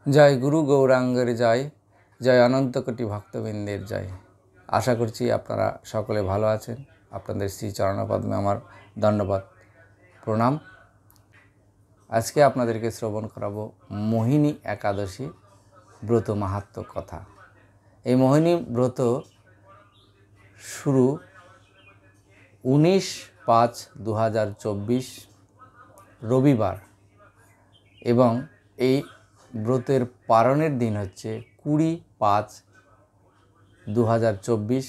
জয় গুরু গৌরাঙ্গের জয়, জয় অনন্ত কোটি ভক্তবৃন্দের জয়। আশা করছি আপনারা সকলে ভালো আছেন। আপনাদের শ্রী চরণপদ্মে আমার দণ্ডবত প্রণাম। আজকে আপনাদেরকে শ্রবণ করাবো মোহিনী একাদশী ব্রত মাহাত্ম্য কথা। এই মোহিনী ব্রত শুরু 19/5/2024 রবিবার এবং এই ব্রতের পালনের দিন হচ্ছে 20/5/2024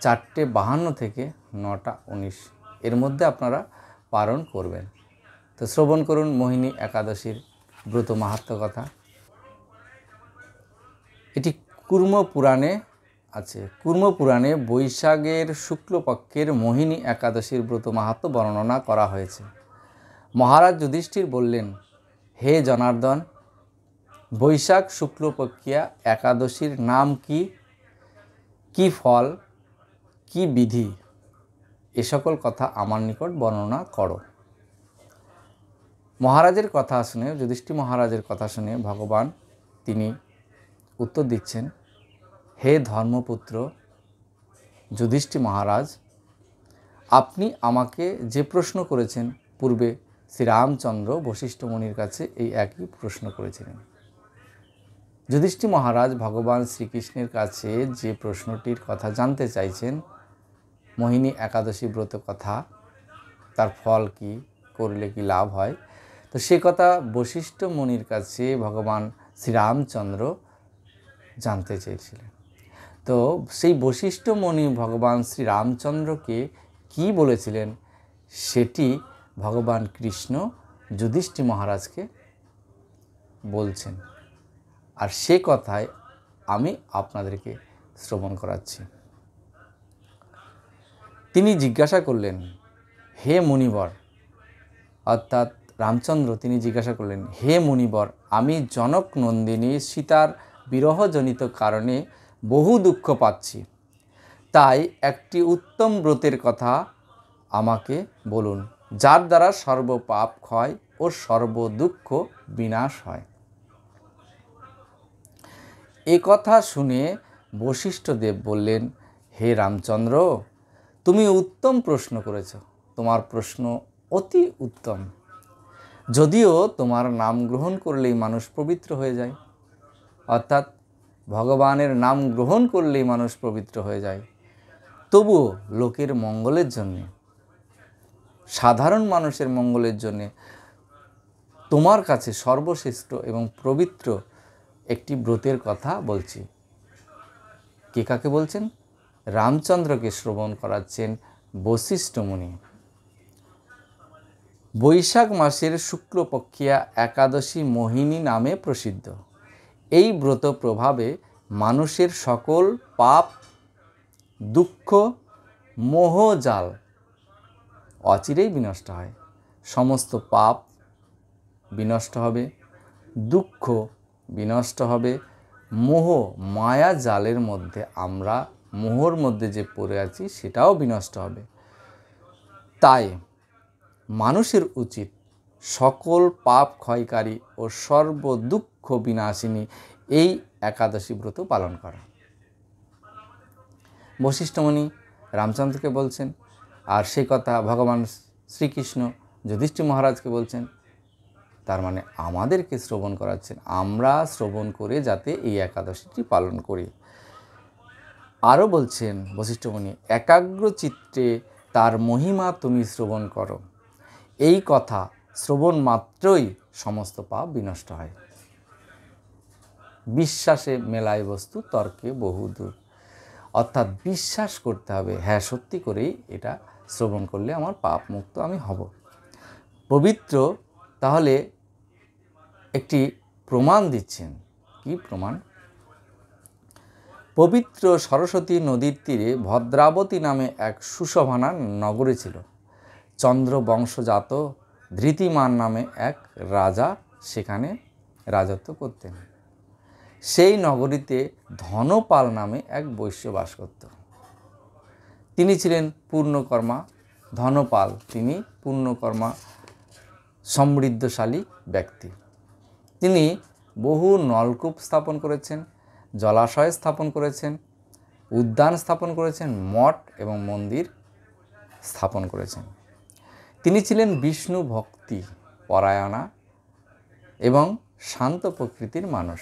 4:52 থেকে 9:19 এর মধ্যে আপনারা পালন করবেন। তো শ্রবণ করুন মোহিনী একাদশীর ব্রত মাহাত্ম্য কথা। এটি কুর্ম পুরাণে আছে। কুর্ম পুরাণে বৈশাখের শুক্লপক্ষের মোহিনী একাদশীর ব্রত মাহাত্ম্য বর্ণনা করা হয়েছে। মহারাজ যুধিষ্ঠির বললেন, হে জনার্দন, বৈশাখ শুক্লপক্ষিয়া একাদশীর নাম কি, কি ফল, কি বিধি, এ সকল কথা আমার নিকট বর্ণনা করো। মহারাজের কথা শুনে, যুধিষ্ঠির মহারাজের কথা শুনে ভগবান তিনি উত্তর দিচ্ছেন, হে ধর্মপুত্র যুধিষ্ঠির মহারাজ, আপনি আমাকে যে প্রশ্ন করেছেন পূর্বে শ্রীরামচন্দ্র বশিষ্ঠ মুনির কাছে এই একই প্রশ্ন করেছিলেন। যুধিষ্ঠির মহারাজ ভগবান শ্রীকৃষ্ণের কাছে যে প্রশ্নটির কথা জানতে চাইছেন, মোহিনী একাদশী ব্রত কথা, তার ফল কি, করলে কি লাভ হয়, তো সে কথা বশিষ্ঠ মুনির কাছে ভগবান শ্রীরামচন্দ্র জানতে চেয়েছিলেন। তো সেই বশিষ্ঠ মুনি ভগবান শ্রীরামচন্দ্রকে কি বলেছিলেন সেটি ভগবান কৃষ্ণ যুধিষ্ঠির মহারাজকে বলছেন, আর সে কথায় আমি আপনাদেরকে শ্রবণ করাচ্ছি। তিনি জিজ্ঞাসা করলেন, হে মুনিবর, অর্থাৎ রামচন্দ্র তিনি জিজ্ঞাসা করলেন, হে মুনিবর, আমি জনক নন্দিনী সীতার বিরহজনিত কারণে বহু দুঃখ পাচ্ছি, তাই একটি উত্তম ব্রতের কথা আমাকে বলুন, যার দ্বারা সর্বপাপ ক্ষয় ও সর্বদুঃখ বিনাশ হয়। এ কথা শুনে বশিষ্ঠদেব বললেন, হে রামচন্দ্র, তুমি উত্তম প্রশ্ন করেছ, তোমার প্রশ্ন অতি উত্তম। যদিও তোমার নাম গ্রহণ করলেই মানুষ পবিত্র হয়ে যায়, অর্থাৎ ভগবানের নাম গ্রহণ করলেই মানুষ পবিত্র হয়ে যায়, তবুও লোকের মঙ্গলের জন্যে, সাধারণ মানুষের মঙ্গলের জন্যে তোমার কাছে সর্বশ্রেষ্ঠ এবং পবিত্র একটি ব্রতের কথা বলছি। কে কাকে বলছেন? রামচন্দ্রকে শ্রবণ করাচ্ছেন বশিষ্ঠ মুনি। বৈশাখ মাসের শুক্লপক্ষিয়া একাদশী মোহিনী নামে প্রসিদ্ধ। এই ব্রত প্রভাবে মানুষের সকল পাপ, দুঃখ, মোহজাল অচিরেই বিনষ্ট হয়। সমস্ত পাপ বিনষ্ট হবে, দুঃখ বিনষ্ট হবে, মোহ মায়া জালের মধ্যে, আমরা মোহর মধ্যে যে পড়ে আছি সেটাও বিনষ্ট হবে। তাই মানুষের উচিত সকল পাপ ক্ষয়কারী ও সর্বদুঃখ বিনাশিনী এই একাদশী ব্রত পালন করা। বশিষ্ঠ মুনি রামচন্দ্রকে বলছেন, আর সে কথা ভগবান শ্রীকৃষ্ণ যুধিষ্ঠির মহারাজকে বলছেন, তার মানে আমাদেরকে শ্রবণ করাচ্ছেন, আমরা শ্রবণ করে যাতে এই একাদশীটি পালন করি। আরও বলছেন বশিষ্ঠ মুনি, একাগ্র চিত্তে তার মহিমা তুমি শ্রবণ করো, এই কথা শ্রবণ মাত্রই সমস্ত পাপ বিনষ্ট হয়। বিশ্বাসে মেলায় বস্তু, তর্কে বহুদূর। অর্থাৎ বিশ্বাস করতে হবে, হ্যাঁ সত্যি করেই এটা শ্রবণ করলে আমার পাপ মুক্ত আমি হব। পবিত্র তাহলে একটি প্রমাণ দিচ্ছেন। কি প্রমাণ? পবিত্র সরস্বতী নদীর তীরে ভদ্রাবতী নামে এক সুশোভনা নগরী ছিল। চন্দ্র বংশজাত ধৃতিমান নামে এক রাজা সেখানে রাজত্ব করতেন। সেই নগরীতে ধনপাল নামে এক বৈশ্য বাস করত। তিনি ছিলেন পূর্ণকর্মা। ধনপাল তিনি পূর্ণকর্মা সমৃদ্ধশালী ব্যক্তি। তিনি বহু নলকূপ স্থাপন করেছেন, জলাশয় স্থাপন করেছেন, উদ্যান স্থাপন করেছেন, মঠ এবং মন্দির স্থাপন করেছেন। তিনি ছিলেন বিষ্ণু ভক্তি পরায়ণা এবং শান্ত প্রকৃতির মানুষ।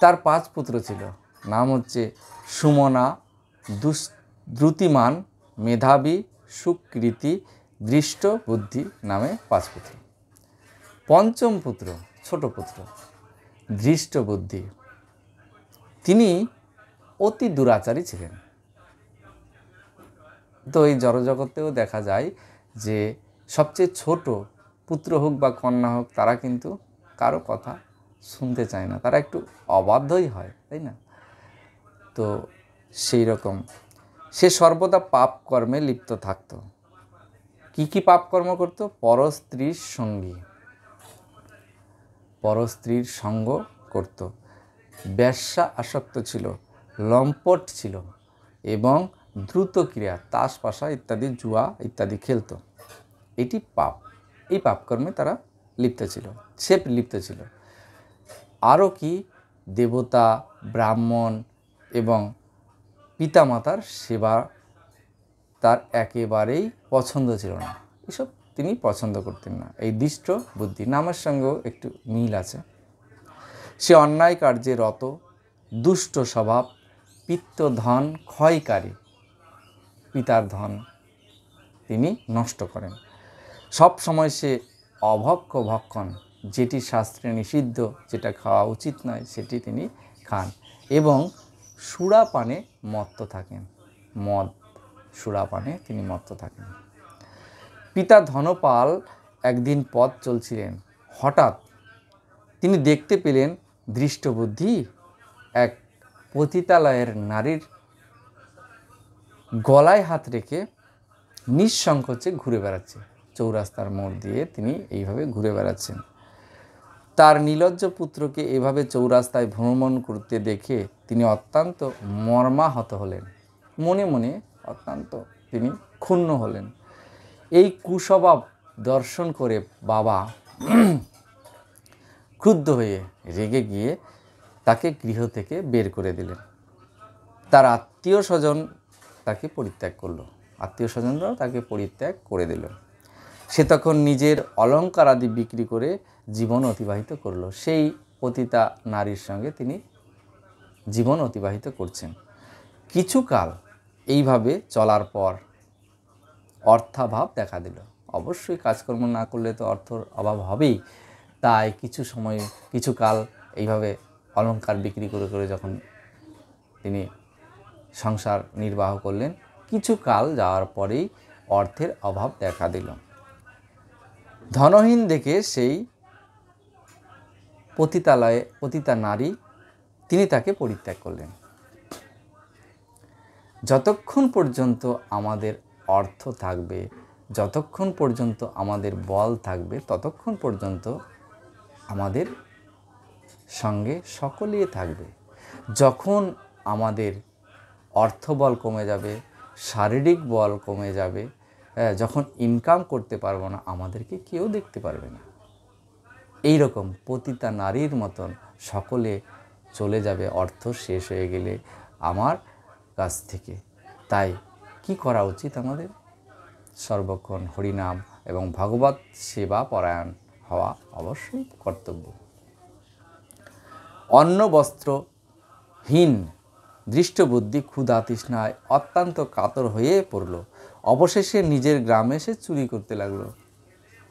তার 5 পুত্র ছিল, নাম হচ্ছে সুমনা, দ্রুতিমান, মেধাবী, সুকৃতি, দৃষ্ট বুদ্ধি নামে 5 পুত্র। পঞ্চম পুত্র, ছোট পুত্র দৃষ্ট বুদ্ধি, তিনি অতি দুরাচারী ছিলেন। তো এই জড়জগতেও দেখা যায় যে সবচেয়ে ছোট পুত্র হোক বা কন্যা হোক, তারা কিন্তু কারো কথা শুনতে চায় না, তারা একটু অবাধ্যই হয়, তাই না? তো সেই রকম সে সর্বদা পাপ কর্মে লিপ্ত থাকত। কি কি পাপ কর্ম করত? পরস্ত্রীর সঙ্গী, পরস্ত্রীর সঙ্গ করত, বেশ্যা আসক্ত ছিল, লম্পট ছিল এবং দ্রুত ক্রিয়া, তাস পাশা ইত্যাদি, জুয়া ইত্যাদি খেলত। এটি পাপ। এই পাপকর্মে তারা লিপ্ত ছিল, সে লিপ্ত ছিল। আরও কি? দেবতা, ব্রাহ্মণ এবং পিতামাতার সেবা তার একেবারেই পছন্দ ছিল না, এসব তিনি পছন্দ করতেন না। এই দৃষ্ট বুদ্ধি নামের সঙ্গেও একটু মিল আছে। সে অন্যায় কার্যে রত, দুষ্ট স্বভাব, পিত্ত ধন ক্ষয়কারী, পিতার ধন তিনি নষ্ট করেন। সব সময় সে অভক্ষ ভক্ষণ, যেটি শাস্ত্রে নিষিদ্ধ, যেটা খাওয়া উচিত নয়, সেটি তিনি খান এবং সুরাপানে মত্ত থাকেন, মদ সুরাপানে তিনি মত্ত থাকেন। পিতা ধনপাল একদিন পথ চলছিলেন, হঠাৎ তিনি দেখতে পেলেন দৃষ্টবুদ্ধি এক পতিতালয়ের নারীর গলায় হাত রেখে নিঃসংকোচে ঘুরে বেড়াচ্ছে। চৌরাস্তার মোড় দিয়ে তিনি এইভাবে ঘুরে বেড়াচ্ছেন। তার নির্লজ্জ পুত্রকে এভাবে চৌরাস্তায় ভ্রমণ করতে দেখে তিনি অত্যন্ত মর্মাহত হলেন, মনে মনে অত্যন্ত তিনি ক্ষুণ্ণ হলেন। এই কুস্বভাব দর্শন করে বাবা ক্রুদ্ধ হয়ে রেগে গিয়ে তাকে গৃহ থেকে বের করে দিলেন। তার আত্মীয় স্বজন তাকে পরিত্যাগ করলো, আত্মীয় স্বজনরাও তাকে পরিত্যাগ করে দিল। সে তখন নিজের অলঙ্কার আদি বিক্রি করে জীবন অতিবাহিত করলো। সেই পতিতা নারীর সঙ্গে তিনি জীবন অতিবাহিত করছেন। কিছুকাল এইভাবে চলার পর অর্থাভাব দেখা দিল। অবশ্যই কাজকর্ম না করলে তো অর্থর অভাব হবেই, তাই কিছুকাল এইভাবে অলঙ্কার বিক্রি করে করে যখন তিনি সংসার নির্বাহ করলেন, কিছুকাল যাওয়ার পরেই অর্থের অভাব দেখা দিল। ধনহীন দেখে সেই পতিতা নারী তিনি তাকে পরিত্যাগ করলেন। যতক্ষণ পর্যন্ত আমাদের অর্থ থাকবে, যতক্ষণ পর্যন্ত আমাদের বল থাকবে, ততক্ষণ পর্যন্ত আমাদের সঙ্গে সকলেই থাকবে। যখন আমাদের অর্থবল কমে যাবে, শারীরিক বল কমে যাবে, যখন ইনকাম করতে পারবো না, আমাদেরকে কেউ দেখতে পারবে না। এই রকম পতিতা নারীর মতন সকলে চলে যাবে অর্থ শেষ হয়ে গেলে আমার কাছ থেকে। তাই কি করা উচিত আমাদের? সর্বক্ষণ হরিনাম এবং ভগবত সেবা পরায়ণ হওয়া অবশ্যই কর্তব্য। অন্ন বস্ত্রহীন দৃষ্টবুদ্ধি ক্ষুধা তৃষ্ণায় অত্যন্ত কাতর হয়ে পড়ল। অবশেষে নিজের গ্রামে সে চুরি করতে লাগলো।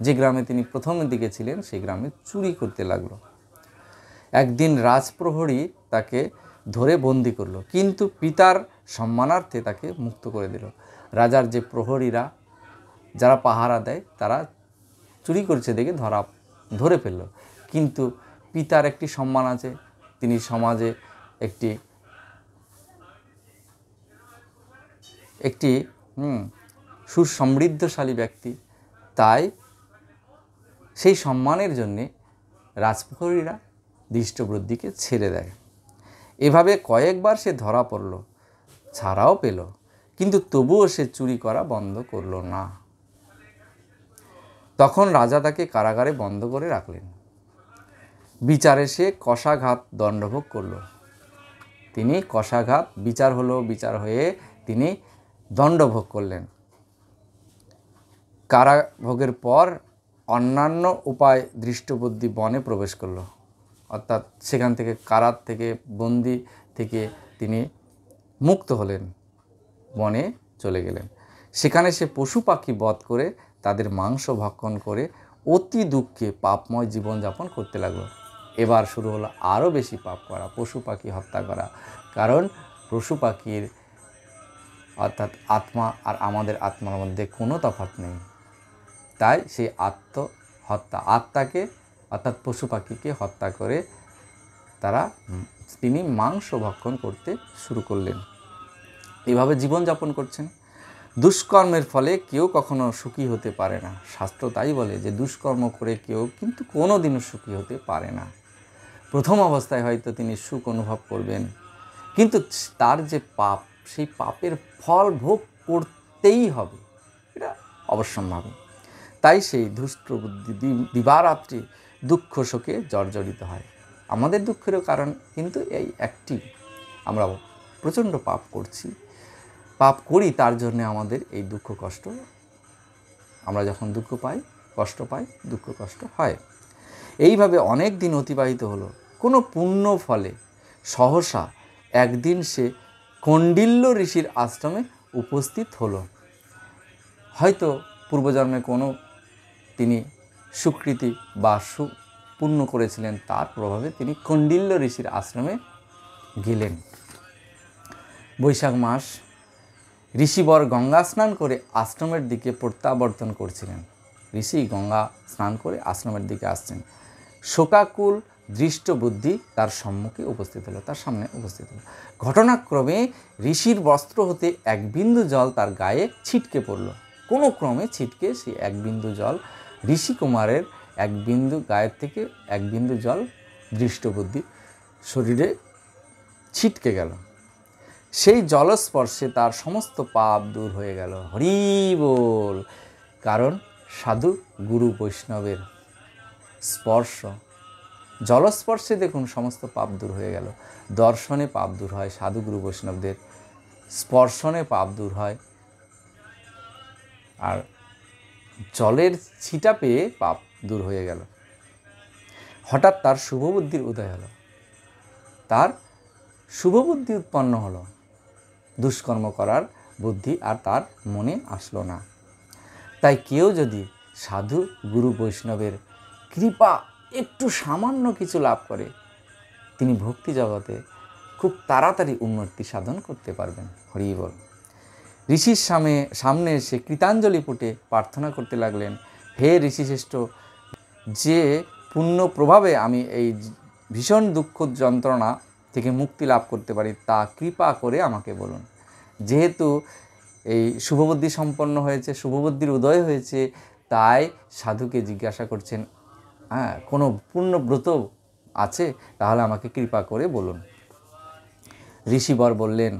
যে গ্রামে তিনি প্রথমের দিকে ছিলেন, সেই গ্রামে চুরি করতে লাগলো। একদিন রাজপ্রহরী তাকে ধরে বন্দি করলো, কিন্তু পিতার সম্মানার্থে তাকে মুক্ত করে দিল। রাজার যে প্রহরীরা যারা পাহারা দেয়, তারা চুরি করছে দেখে ধরে ফেলল, কিন্তু পিতার একটি সম্মান আছে, তিনি সমাজে একটি সুসমৃদ্ধশালী ব্যক্তি। তাই সেই সম্মানের জন্যে রাজপ্রহরীরা দৃষ্টবুদ্ধিকে ছেড়ে দেয়। এভাবে কয়েকবার সে ধরা পড়ল, ছাড়াও পেল, কিন্তু তবুও সে চুরি করা বন্ধ করল না। তখন রাজা তাকে কারাগারে বন্ধ করে রাখলেন। বিচারে সে কষাঘাত দণ্ডভোগ করল। তিনি কষাঘাত, বিচার হলো, বিচার হয়ে তিনি দণ্ডভোগ করলেন। কারাভোগের পর অন্যান্য উপায় দৃষ্টবুদ্ধি বনে প্রবেশ করল, অর্থাৎ সেখান থেকে কারার থেকে, বন্দি থেকে তিনি মুক্ত হলেন, বনে চলে গেলেন। সেখানে সে পশু পাখি বধ করে তাদের মাংস ভক্ষণ করে অতি দুঃখে পাপময় জীবনযাপন করতে লাগলো। এবার শুরু হলো আরও বেশি পাপ করা, পশু পাখি হত্যা করা। কারণ পশু পাখির অর্থাৎ আত্মা আর আমাদের আত্মার মধ্যে কোনো তফাৎ নেই, তাই সেই আত্মহত্যা, আত্মাকে অর্থাৎ পশু পাখিকে হত্যা করে তিনি মাংস ভক্ষণ করতে শুরু করলেন। এইভাবে জীবনযাপন করছেন। দুষ্কর্মের ফলে কেউ কখনো সুখী হতে পারে না। শাস্ত্র তাই বলে যে দুষ্কর্ম করে কেউ কিন্তু কোনো দিনও সুখী হতে পারে না। প্রথম অবস্থায় হয়তো তিনি সুখ অনুভব করবেন, কিন্তু তার যে পাপ, সেই পাপের ফল ভোগ করতেই হবে, এটা অবশ্যম্ভাবী। তাই সেই দুষ্ট বুদ্ধি দিবারাত্রি দুঃখ শোকে জর্জরিত হয়। আমাদের দুঃখেরও কারণ কিন্তু এই একটি, আমরা প্রচণ্ড পাপ করছি, পাপ করি, তার জন্য আমাদের এই দুঃখ কষ্ট। আমরা যখন দুঃখ পাই, কষ্ট পাই, দুঃখ কষ্ট হয়। এইভাবে অনেক দিন অতিবাহিত হলো। কোনো পুণ্য ফলে সহসা একদিন সে কৌণ্ডিল্য ঋষির আশ্রমে উপস্থিত হলো। হয়তো পূর্বজন্মে কোনো তিনি সুকৃতি বা পুণ্য করেছিলেন, তার প্রভাবে তিনি কৌণ্ডিল্য ঋষির আশ্রমে গেলেন। বৈশাখ মাস, ঋষিবর গঙ্গা স্নান করে আশ্রমের দিকে প্রত্যাবর্তন করছিলেন। ঋষি গঙ্গা স্নান করে আশ্রমের দিকে আসছেন। শোকাকুল দৃষ্ট বুদ্ধি তার সম্মুখে উপস্থিত হলো, তার সামনে উপস্থিত হলো। ঘটনাক্রমে ঋষির বস্ত্র হতে এক বিন্দু জল তার গায়ে ছিটকে পড়ল। কোনো ক্রমে ছিটকে সেই এক বিন্দু জল ঋষিকুমারের এক বিন্দু গায়ের থেকে এক বিন্দু জল দৃষ্টবুদ্ধি শরীরে ছিটকে গেল। সেই জলস্পর্শে তার সমস্ত পাপ দূর হয়ে গেল। হরি বল। কারণ সাধু গুরু বৈষ্ণবের স্পর্শ, জলস্পর্শে দেখুন সমস্ত পাপ দূর হয়ে গেল। দর্শনে পাপ দূর হয়, সাধু গুরু বৈষ্ণবদের স্পর্শনে পাপ দূর হয়, আর জলের ছিটা পেয়ে পাপ দূর হয়ে গেল। হঠাৎ তার শুভবুদ্ধির উদয় হলো, তার শুভবুদ্ধি উৎপন্ন হলো। দুষ্কর্ম করার বুদ্ধি আর তার মনে আসলো না। তাই কেউ যদি সাধু গুরু বৈষ্ণবের কৃপা একটু সামান্য কিছু লাভ করে, তিনি ভক্তি জগতে খুব তাড়াতাড়ি উন্নতি সাধন করতে পারবেন। হরি বল। ঋষির সামনে এসে কৃতাঞ্জলি পুটে প্রার্থনা করতে লাগলেন, হে ঋষিশ্রেষ্ঠ, যে পুণ্য প্রভাবে আমি এই ভীষণ দুঃখ যন্ত্রণা থেকে মুক্তি লাভ করতে পারি, তা কৃপা করে আমাকে বলুন। যেহেতু এই শুভবুদ্ধি সম্পন্ন হয়েছে, শুভবুদ্ধির উদয় হয়েছে, তাই সাধুকে জিজ্ঞাসা করছেন, কোনো পুণ্যব্রত আছে, তাহলে আমাকে কৃপা করে বলুন। ঋষিবর বললেন,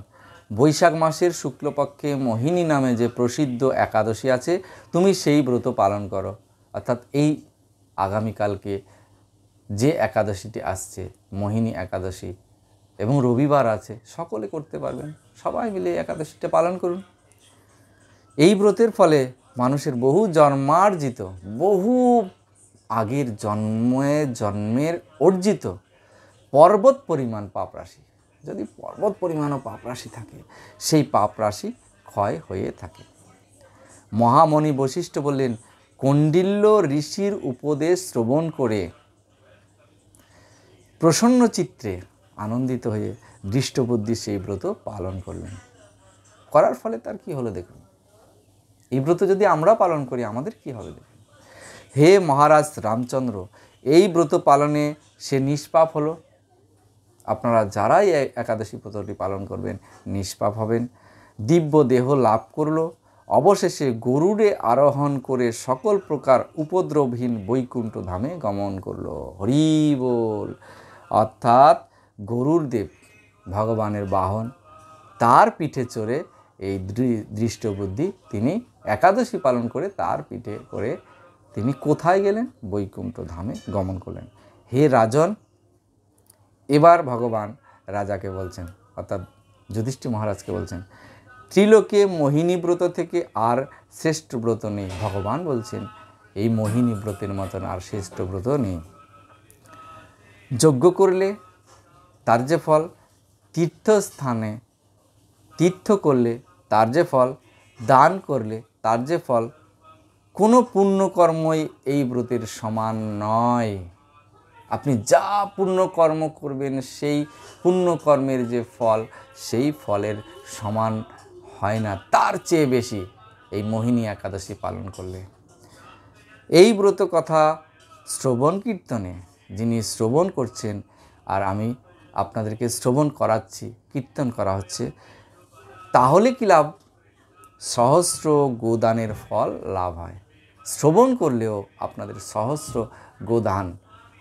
বৈশাখ মাসের শুক্লপক্ষে মোহিনী নামে যে প্রসিদ্ধ একাদশী আছে, তুমি সেই ব্রত পালন করো। অর্থাৎ এই আগামীকালকে যে একাদশীটি আসছে, মোহিনী একাদশী, এবং রবিবার আছে, সকলে করতে পারবেন, সবাই মিলে একাদশীটা পালন করুন। এই ব্রতের ফলে মানুষের বহু জন্মার্জিত, বহু আগের জন্মের অর্জিত পর্বত পরিমাণ পাপ রাশি, যদি পর্বত পরিমাণও পাপ রাশি থাকে, সেই পাপ রাশি ক্ষয় হয়ে থাকে। মহামণি বশিষ্ঠ বললেন, কৌণ্ডিল্য ঋষির উপদেশ শ্রবণ করে প্রসন্ন চিত্রে আনন্দিত হয়ে দৃষ্টবুদ্ধি সেই ব্রত পালন করলেন। করার ফলে তার কি হলো দেখুন। এই ব্রত যদি আমরা পালন করি, আমাদের কি হবে দেখুন। হে মহারাজ রামচন্দ্র, এই ব্রত পালনে সে নিষ্পাপ হলো। আপনারা যারাই একাদশী ব্রতটি পালন করবেন, নিষ্পাপ হবেন। দিব্য দেহ লাভ করলো। অবশেষে গরুড়ে আরোহণ করে সকল প্রকার উপদ্রবহীন বৈকুণ্ঠ ধামে গমন করলো। হরি বল। অর্থাৎ গরুর দেব ভগবানের বাহন, তার পিঠে চড়ে এই দৃষ্টবুদ্ধি তিনি একাদশী পালন করে তার পিঠে করে তিনি কোথায় গেলেন? বৈকুণ্ঠ ধামে গমন করলেন। হে রাজন, এবার ভগবান রাজাকে বলছেন, অর্থাৎ যুধিষ্ঠির মহারাজকে বলছেন, ত্রিলোকে মোহিনী ব্রত থেকে আর শ্রেষ্ঠ ব্রত নেই। ভগবান বলছেন এই মোহিনী ব্রতের মতন আর শ্রেষ্ঠ ব্রত নেই। যজ্ঞ করলে তার যে ফল, তীর্থস্থানে তীর্থ করলে তার যে ফল, দান করলে তার যে ফল, কোনো পুণ্যকর্মই এই ব্রতের সমান নয়। আপনি যা পুণ্যকর্ম করবেন সেই পুণ্যকর্মের যে ফল, সেই ফলের সমান হয় না, তার চেয়ে বেশি এই মোহিনী একাদশী পালন করলে। এই ব্রত কথা শ্রবণ কীর্তনে যিনি শ্রবণ করছেন, আর আমি আপনাদেরকে শ্রবণ করাচ্ছি, কীর্তন করা হচ্ছে, তাহলে কি লাভ? সহস্র গোদানের ফল লাভ হয়। শ্রবণ করলেও আপনাদের সহস্র গোদান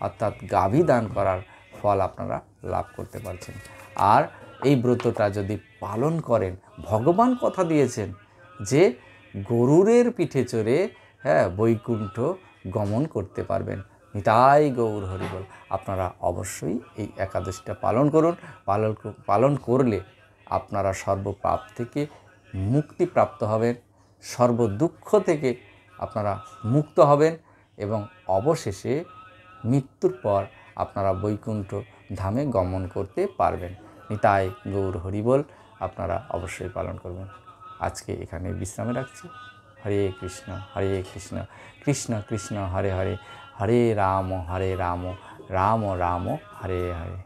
অর্থাৎ গাভী দান করার ফল আপনারা লাভ করতে পারছেন। আর এই ব্রতটা যদি পালন করেন, ভগবান কথা দিয়েছেন যে গরুরের পিঠে চড়ে বৈকুণ্ঠ গমন করতে পারবেন। নিতাই গৌর হরিবল। আপনারা অবশ্যই এই একাদশীটা পালন করুন। পালন করলে আপনারা সর্বপাপ থেকে মুক্তিপ্রাপ্ত হবেন, সর্বদুঃখ থেকে আপনারা মুক্ত হবেন এবং অবশেষে মৃত্যুর পর আপনারা বৈকুণ্ঠ ধামে গমন করতে পারবেন। নিতাই গৌর হরিবল। আপনারা অবশ্যই পালন করবেন। আজকে এখানে বিশ্রামে রাখছি। হরে কৃষ্ণ কৃষ্ণ কৃষ্ণ হরে হরে, হরে রাম রাম রাম হরে হরে।